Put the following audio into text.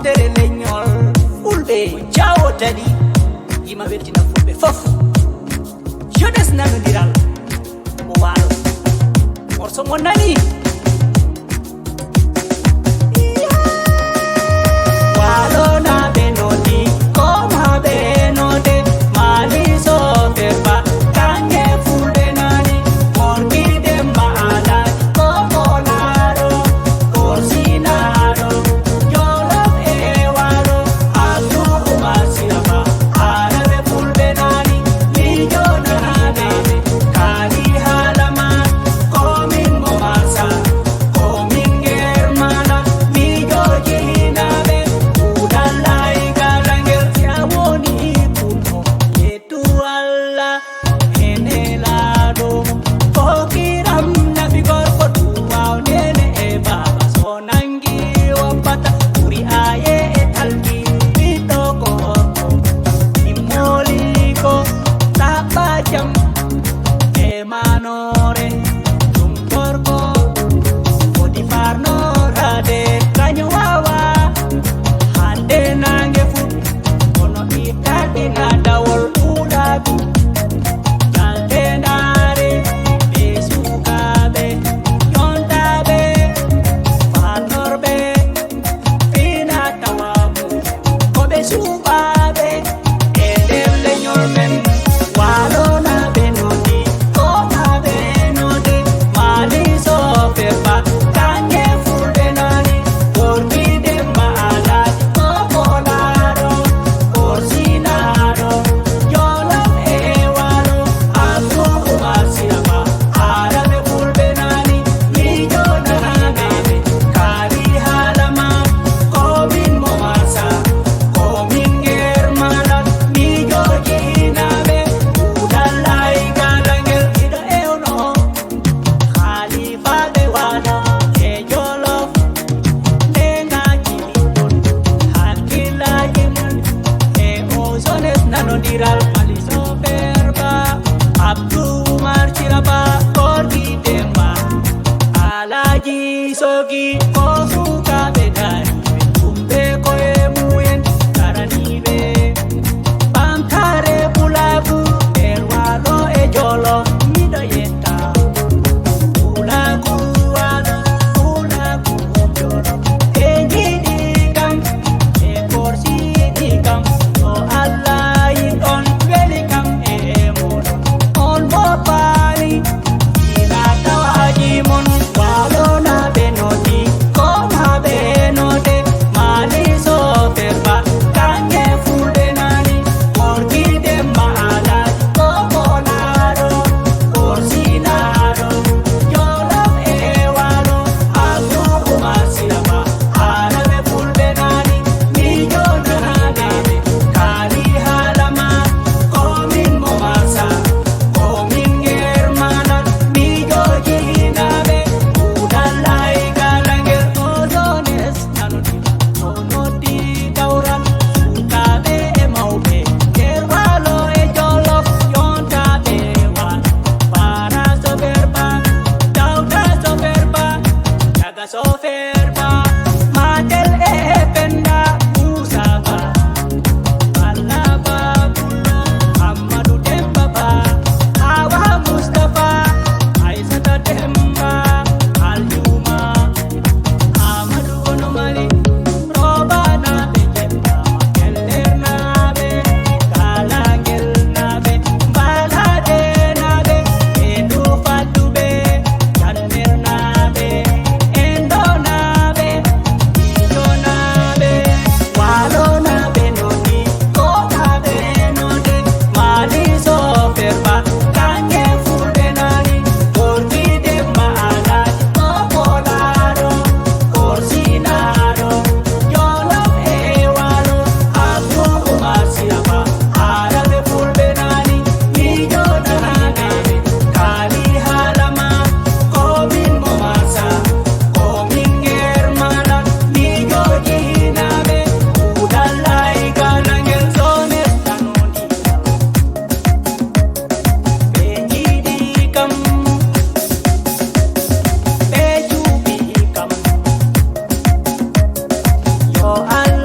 tere leñol fulɓe Diaodadi yima weltina fulɓe fof jeunesse nanondiral mo walo morso mo nani walo na ɓe nodi koma ɓe node mali so fefa kange fulɓe nani morki demba alaji kokolaro korsinaro jolof e walo abdou masiraba araɓe fulɓe nani lijo nanaɓe kali halama komin mo marsa komin germana mijo jinaɓe udallay galangel siawoni kulmo yetu allah enelaɗo fokiram nabi gorko duwawnene e baba so nangi woppata ɓuri aye e talgi ɓiɗɗo gorko immoliko saɓɓa jam e manore ɗum gorko wodi farnorade kañum wawa hande nange fuɗi kono ɓiɗɗaɗina dawol ɗuɗaɓi jaltenare ɓe sukaɓe yontaɓe farnorɓe fina tawamu koɓe suɓaɓe e nder leñol men walona ɓe nodi komaɓe node mali so fefa kange fulɓe nani worki demba alaji kokolaro korsinaɗo jolof e walo abdou masiraba araɓe fulɓe nani mijo nanaɓe kali halama komin mo marsa komin germanat mijo jinaɓe udallay galangel iɗo ewno halifaɓe walo e jolof ndengaji ɗon hakkillaji mum e o jeunesse nanondiral maliso ferba abdou marciraba korki demba alaji sogi ko sukaɓe dariɓe tumɓe koye muyen karaniɓe ɓamtare bulagu nder walo e jolof miɗo yetta bulagu walo bulagu jolof e jiɗi kam e korsiɗi kam to allah yiɗon weli kam e moɗon on mo paali ina tawaji mon walona ɓe nodi komaɓe node mali so fefa kange fulɓe nani morki demba alaji kokolaro korsinaɗo jolof e walo abdou masiraba araɓe fulɓe nani mijo nanaɓe kali halama komin mo marsa komin germanat mijo jinaɓe udallay galangel o jeunesse nanondiral o noddi dawral sukaɓe e mawɓe nder walo e jolof yontaɓe walo bara soferba dawda soferba daga soferba matel e penda musaba ballaba bullo amadou demba ba hawa mustapha aissata demba aljuma amadou onomali robanaɓe jemba makeller naɓe galangel naɓe mbalade naɓe e ndufadduɓe janner naɓe endo naɓe ijo naɓe walo naɓe nodi komaɓe node mali so fefa kange fulɓe nani worki demba alaji kokolaro korsinaɗo jolof e walo abdou masiraba araɓe fulɓe nani mijo nanaɓe kali halama komin mo marsa komin germanat mijo jinaɓe udallay galangel jeunesse nanondiral ɓe jiɗi kam ɓe juuɓi kam yo allah